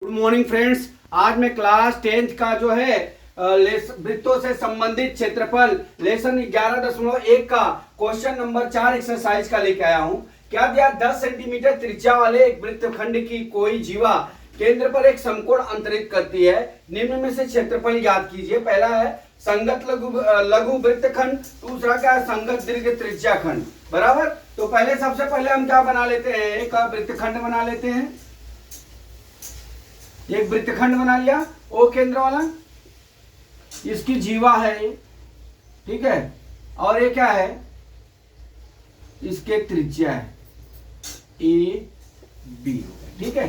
Good morning friends. आज मैं class 10th का जो है वृत्तों से संबंधित क्षेत्रफल लेसन 11.1 का क्वेश्चन नंबर 4 एक्सरसाइज का लेके आया हूं। क्या दिया? 10 सेंटीमीटर त्रिज्या वाले एक वृत्तखंड की कोई जीवा केंद्र पर एक समकोण अंतरित करती है। निम्न में से क्षेत्रफल ज्ञात कीजिए। पहला है संगत लघु वृत्तखंड, दूसरा क्या है संगत दीर्घ त्रिज्या खंड। बराबर। तो पहले सबसे पहले हम क्या बना लेते हैं, एक वृत्तखंड बना लेते हैं। एक वृत्तखंड बना लिया ओ केंद्र वाला, इसकी जीवा है ये, ठीक है, और ये क्या है, इसके त्रिज्या है ए बी, ठीक है।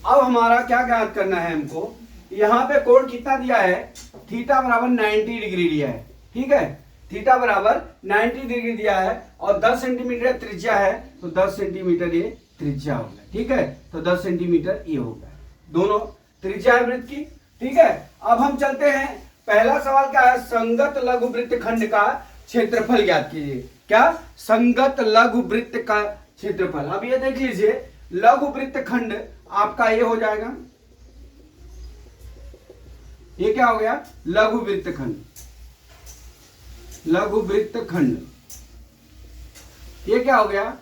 अब हमारा क्या ज्ञात करना है हमको, यहां पे कोण कितना दिया है, थीटा बराबर 90 डिग्री दिया है, ठीक है, थीटा बराबर 90 डिग्री दिया है और 10 सेंटीमीटर त्रिज्या है, तो 10 सेंटीमीटर ये त्रिज्या होगा, ठीक है। तो 10 सेंटीमीटर ये होगा, दोनों त्रिज्या है वृत्त की, ठीक है। अब हम चलते हैं, पहला सवाल क्या है, संगत लघु वृत्तखंड का क्षेत्रफल ज्ञात कीजिए। क्या? संगत लघु वृत्त का क्षेत्रफल। अब ये देख लीजिए, लघु वृत्तखंड आपका ये हो जाएगा, ये क्या हो गया, लघु वृत्तखंड, लघु वृत्तखंड, ये क्या हो गया,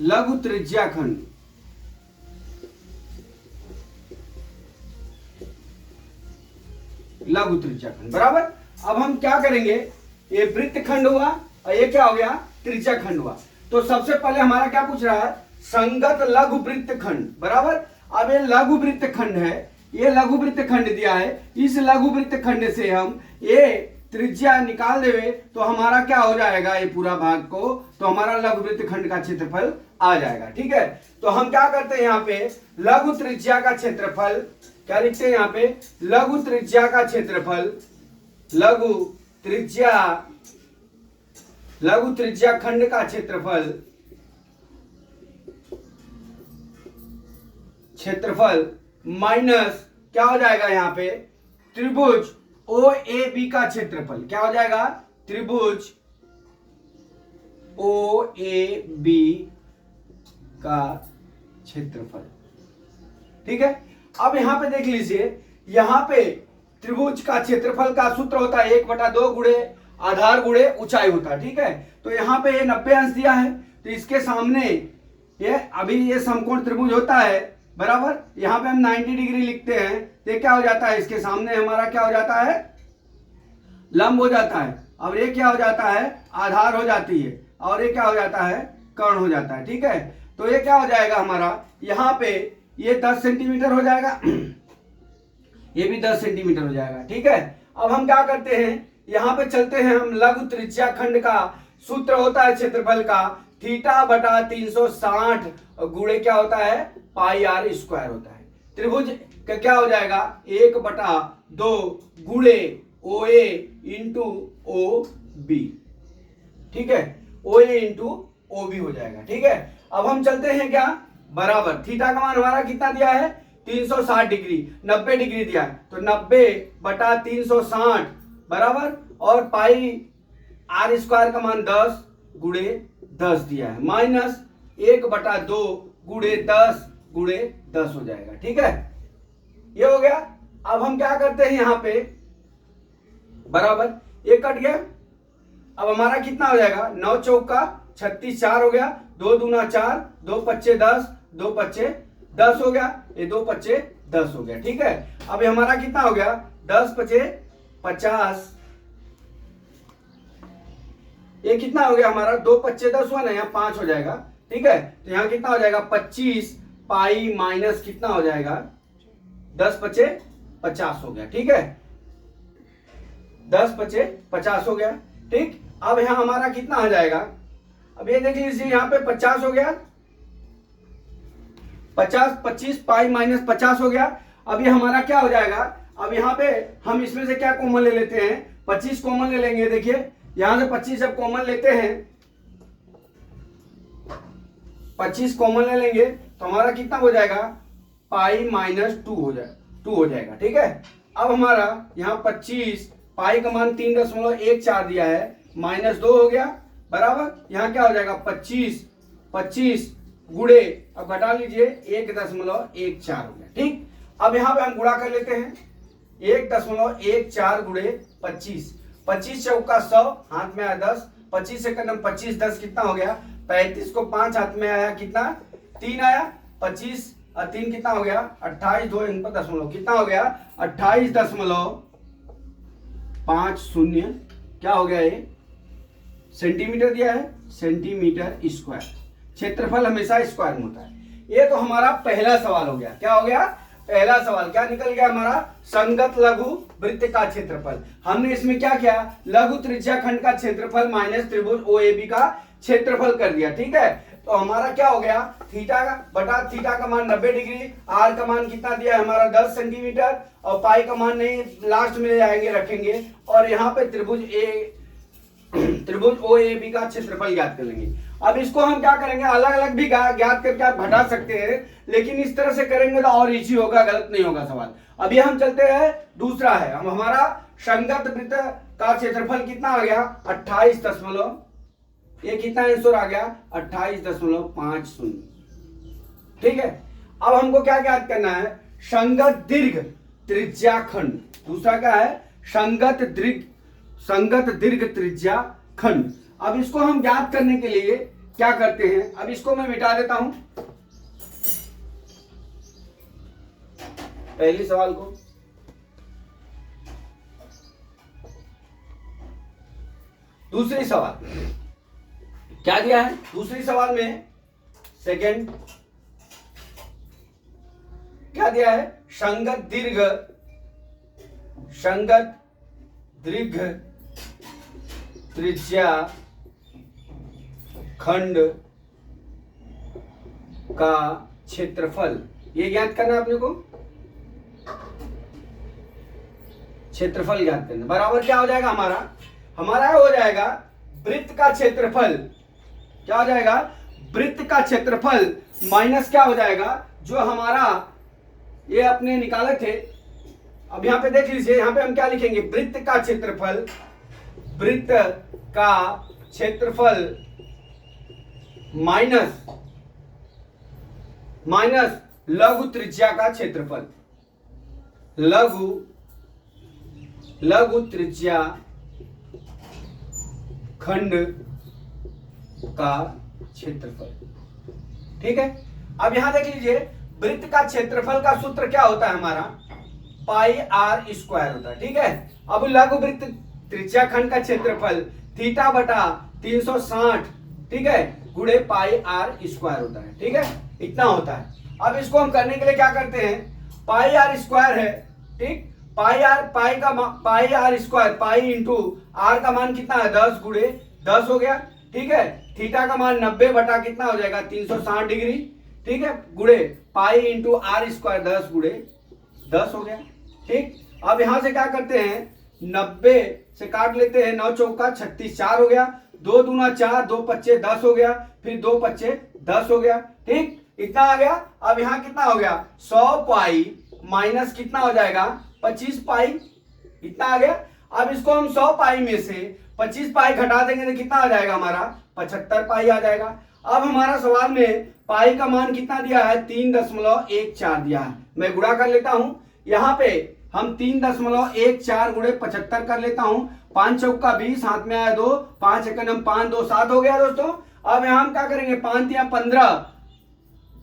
लघु त्रिज्या खंड, लघु त्रिज्या खंड। बराबर। अब हम क्या करेंगे, ये वृत्तखंड हुआ और ये क्या हो गया, त्रिज्या खंड हुआ। तो सबसे पहले हमारा क्या पूछ रहा है, संगत लघु वृत्तखंड। बराबर। अब ये लघु वृत्तखंड है, ये लघु वृत्तखंड दिया है, इस लघु वृत्तखंड से हम ये त्रिज्या निकाल देवे तो हमारा क्या हो जाएगा, ये पूरा भाग को, तो हमारा लघु वृत्तखंड का क्षेत्रफल आ जाएगा, ठीक है। तो हम क्या करते हैं, यहाँ पे लघु त्रिज्या का क्षेत्रफल क्या लिखते हैं, यहाँ पे लघु त्रिज्या का क्षेत्रफल, लघु त्रिज्या खंड का क्षेत्रफल माइनस क्या हो जाएगा, यहाँ पे त्रिभुज ओ ए बी का क्षेत्रफल। क्या हो जाएगा, त्रिभुज ओ ए बी का क्षेत्रफल, ठीक है। अब यहां पे देख लीजिए, यहां पे त्रिभुज का क्षेत्रफल का सूत्र होता है 1/2 गुणे आधार गुणे ऊंचाई होता है, ठीक है। तो यहां पे ये 90 अंश दिया है, तो इसके सामने ये अभी ये समकोण त्रिभुज होता है, बराबर। यहां पे हम 90 डिग्री लिखते हैं, ये क्या हो जाता है, इसके सामने हमारा क्या हो जाता है, लंब हो जाता है। अब ये क्या हो जाता है, आधार हो जाती है, और ये क्या हो जाता है, कर्ण हो जाता है, ठीक है। तो ये क्या हो जाएगा हमारा, यहाँ पे ये 10 सेंटीमीटर हो जाएगा, ये भी 10 सेंटीमीटर हो जाएगा, ठीक है। अब हम क्या करते हैं, यहाँ पे चलते हैं हम, लघु त्रिज्या खंड का सूत्र होता है क्षेत्रफल का थीटा बटा 360 गुणे क्या होता है, पाई आर स्क्वायर होता है। त्रिभुज का क्या हो जाएगा, 1/2 गुणे ओ ए इंटू ओ बी, ठीक है, ओ ए इंटू ओ बी हो जाएगा, ठीक है। अब हम चलते हैं क्या, बराबर, थीटा का मान हमारा कितना दिया है, 360 डिग्री, 90 डिग्री दिया है, तो 90/360 बराबर, और पाई आर स्क्वायर का मान 10 गुणे 10 दिया है, माइनस 1/2 गुणे 10 गुणे 10 हो जाएगा, ठीक है। ये हो गया। अब हम क्या करते हैं, यहां पे बराबर, ये कट गया। अब हमारा कितना हो जाएगा, 9 चौका 36, 4 हो गया, 2 दूना 4, 2 पच्चे 10, 2 पच्चे 10 हो गया, ये 2 पच्चे 10 हो गया, ठीक है। अब हमारा कितना हो गया, 10 पच्चे 50, ये कितना हो गया हमारा, 2 पच्चे 10 हुआ ना, यहाँ 5 हो जाएगा, ठीक है। तो यहाँ कितना हो जाएगा, 25 पाई माइनस कितना हो जाएगा, 10 पच्चे 50 हो गया, ठीक है, 10 पच्चे 50 हो गया, ठीक। अब यहाँ हमारा कितना हो जाएगा, अब ये देख लीजिए, यहाँ पे 50 हो गया, 50 25 पाई माइनस 50 हो गया। अब ये हमारा क्या हो जाएगा, अब यहाँ पे हम इसमें से क्या कॉमन ले लेते हैं, 25 कॉमन ले लेंगे। देखिए यहां से 25 जब कॉमन लेते हैं, 25 कॉमन ले लेंगे तो हमारा कितना हो जाएगा, पाई माइनस 2 हो जाएगा, ठीक है। अब हमारा यहाँ 25 पाई का मान 3.14 दिया है, माइनस 2 हो गया, बराबर। यहाँ क्या हो जाएगा, 25 गुणे, अब घटा लीजिए, 1.14 हो गया, ठीक। अब यहाँ पे हम गुणा कर लेते हैं 1.14 गुणे 25, 25 चौका 100, हाथ में आया 10, 25 से कदम 25, 10 कितना हो गया 35 को 5 हाथ में आया कितना 3 आया, 25 और 3 कितना हो गया 28, 2 इन पर दशमलव कितना हो गया 28.50 क्या हो गया ये सेंटीमीटर दिया है, सेंटीमीटर स्क्वायर। क्षेत्रफल हमेशा स्क्वायर में होता है। ये तो हमारा पहला सवाल हो गया। क्या हो गया पहला सवाल, क्या निकल गया हमारा संगत लघु वृत्त का क्षेत्रफल। हमने इसमें क्या किया लघु त्रिज्या खंड का क्षेत्रफल माइनस त्रिभुज OAB का क्षेत्रफल कर दिया। ठीक है, तो हमारा क्या हो गया थीटा का बटा थीटा का मान 90 डिग्री, आर का मान कितना दिया है हमारा 10 सेंटीमीटर और पाई का मान नहीं लास्ट में ले जाएंगे रखेंगे, और यहाँ पे त्रिभुज OAB का क्षेत्रफल ज्ञात कर लेंगे। अब इसको हम क्या करेंगे अलग अलग भी ज्ञात करके आप घटा सकते हैं, लेकिन इस तरह से करेंगे तो और इजी होगा, गलत नहीं होगा सवाल। अभी हम चलते हैं दूसरा है, हम हमारा संगत वृत्त का क्षेत्रफल कितना आ गया 28 दशमलव, ये कितना आंसर आ गया 28.50। ठीक है, अब हमको क्या ज्ञात करना है संगत दीर्घ त्रिज्या खंड। दूसरा क्या है संगत दीर्घ त्रिज्या खंड। अब इसको हम ज्ञात करने के लिए क्या करते हैं, अब इसको मैं मिटा देता हूं पहली सवाल को। दूसरी सवाल क्या दिया है, दूसरी सवाल में सेकंड क्या दिया है संगत दीर्घ त्रिज्या खंड का क्षेत्रफल, ये ज्ञात करना अपने को, क्षेत्रफल ज्ञात करना बराबर क्या हो जाएगा हमारा हो जाएगा वृत्त का क्षेत्रफल। क्या हो जाएगा वृत्त का क्षेत्रफल माइनस क्या हो जाएगा जो हमारा ये अपने निकाले थे। अब यहां पे देख लीजिए, यहां पे हम क्या लिखेंगे वृत्त का क्षेत्रफल माइनस लघु त्रिज्या का क्षेत्रफल, लघु त्रिज्या खंड का क्षेत्रफल। ठीक है, अब यहां देख लीजिए वृत्त का क्षेत्रफल का सूत्र क्या होता है हमारा पाई आर स्क्वायर होता है। ठीक है, अब लघु वृत्त त्रिज्या खंड का क्षेत्रफल थीटा बटा 360 ठीक है गुणे पाई आर स्क्वायर होता है। ठीक है, इतना होता है। अब इसको हम करने के लिए क्या करते हैं पाई आर स्क्वायर है, ठीक, pi R square pi into R का मान कितना है 10 गुणे 10 हो गया। ठीक है, थीटा का मान 90 बटा कितना हो जाएगा 360 डिग्री। ठीक है, गुणे पाई इंटू आर स्क्वायर 10 गुणे 10 हो गया। ठीक, अब यहां से क्या करते हैं 90 से काट लेते हैं, 9 चौका 36 4 हो गया, 2 दूना 4 2 पच्चे 10 हो गया, फिर 2 पच्चे 10 हो गया। ठीक, इतना आ गया। अब यहाँ कितना हो गया 100 पाई माइनस कितना हो जाएगा 25 पाई, इतना आ गया। अब इसको हम 100 पाई में से 25 पाई घटा देंगे तो कितना आ जाएगा हमारा 75 पाई आ जाएगा। अब हमारा सवाल में पाई का मान कितना दिया है 3.14 दिया है। मैं गुणा कर लेता हूं, यहाँ पे हम 3.14 गुणे 75 कर लेता हूं, 5 चौका 20 हाथ में आया 2, 5 एकम 5 2 7 हो गया दोस्तों। अब यहाँ हम क्या करेंगे 5 तिया 15,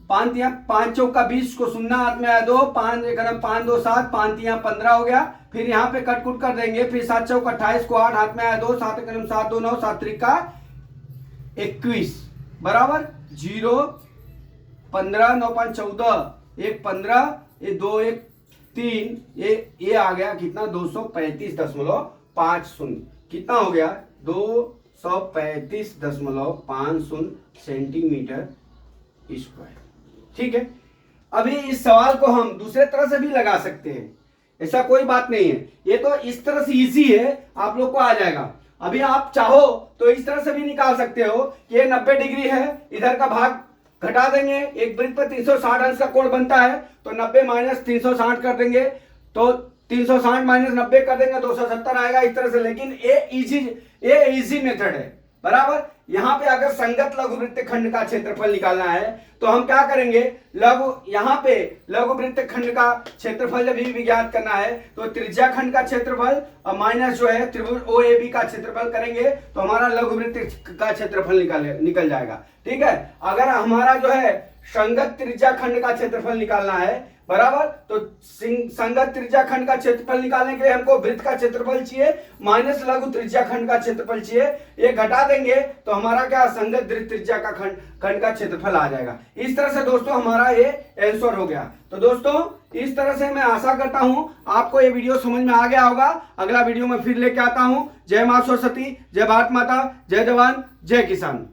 5 चौका 20 को सुनना हाथ में आया 2, 5 एकम 5 2 7, 5 तिया 15 हो गया। फिर यहाँ पे कट कुट कर देंगे, फिर 7 चौका 28 को 8 हाथ में आया 2, 7 एकम 7 2 9, 7 त्रिका 21 बराबर 0 15 9 5 14 1 15 ये 2 1 3 ये आ गया कितना 235.50 कितना हो गया 235.50 सेंटीमीटर स्क्वायर। ठीक है, अभी इस सवाल को हम दूसरे तरह से भी लगा सकते हैं, ऐसा कोई बात नहीं है। ये तो इस तरह से इजी है, आप लोग को आ जाएगा। अभी आप चाहो तो इस तरह से भी निकाल सकते हो कि ये 90 डिग्री है, इधर का भाग घटा देंगे, एक वृत्त पर 360 अंश का कोण बनता है तो 90 माइनस 360 कर देंगे, तो 360 माइनस 90 कर देंगे 270 आएगा इस तरह से। लेकिन ये इजी मेथड है बराबर। यहां पे अगर संगत लघु वृत्त खंड का क्षेत्रफल निकालना है तो हम क्या करेंगे, लघु यहाँ पे लघु वृत्त खंड का क्षेत्रफल जब भी ज्ञात करना है तो त्रिज्या खंड का क्षेत्रफल और माइनस जो है त्रिभुज OAB का क्षेत्रफल करेंगे तो हमारा लघु वृत्त का क्षेत्रफल निकल जाएगा। ठीक है, अगर हमारा जो है संगत त्रिज्या खंड का क्षेत्रफल निकालना है बराबर, तो संगत त्रिज्या खंड का क्षेत्रफल निकालने के लिए हमको वृत्त का क्षेत्रफल चाहिए माइनस लघु त्रिज्या खंड का क्षेत्रफल चाहिए, ये घटा देंगे तो हमारा क्या संगत त्रिज्या का खंड का क्षेत्रफल आ जाएगा। इस तरह से दोस्तों हमारा ये आंसर हो गया। तो दोस्तों इस तरह से मैं आशा करता हूं आपको ये वीडियो समझ में आ गया होगा। अगला वीडियो में फिर लेके आता हूं। जय मां सरस्वती, जय भारत माता, जय जवान, जय किसान।